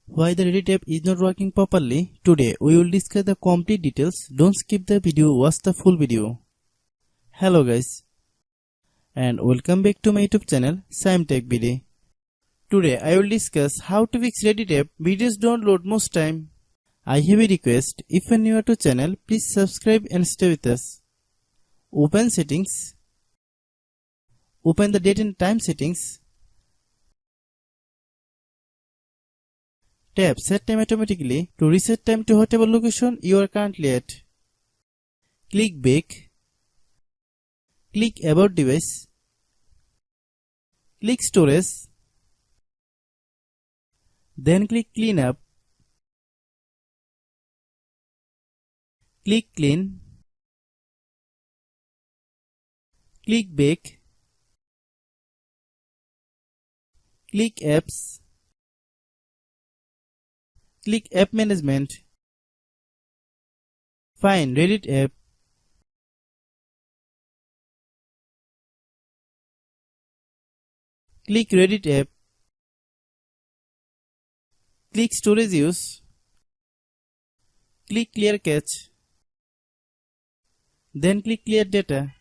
Why the Reddit app is not working properly? Today we will discuss the complete details. Don't skip the video, watch the full video. Hello guys and welcome back to my YouTube channel Shaem Tech Video. Today I will discuss how to fix Reddit app videos don't load most time. I have a request, if you are new to channel please subscribe and stay with us. Open settings. Open the date and time settings. Tap set time automatically to reset time to whatever location you are currently at. Click back. Click about device. Click storage. Then click clean up. Click clean. Click back. Click apps. Click app management. Find Reddit app. Click Reddit app. Click storage use. Click clear cache. Then click clear data.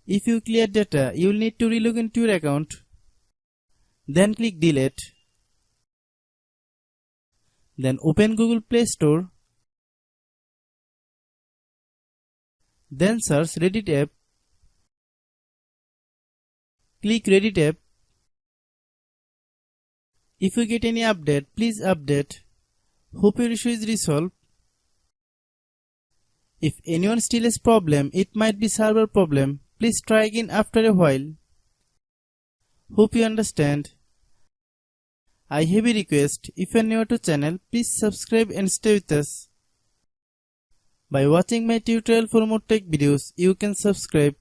If you clear data, you will need to relog into your account. Then click delete. Then open Google Play Store. Then search Reddit app. Click Reddit app. If you get any update, please update. Hope your issue is resolved. If anyone still has problem, it might be server problem. Please try again after a while. Hope you understand. I have a request, if you are new to channel, please subscribe and stay with us. By watching my tutorial for more tech videos, you can subscribe.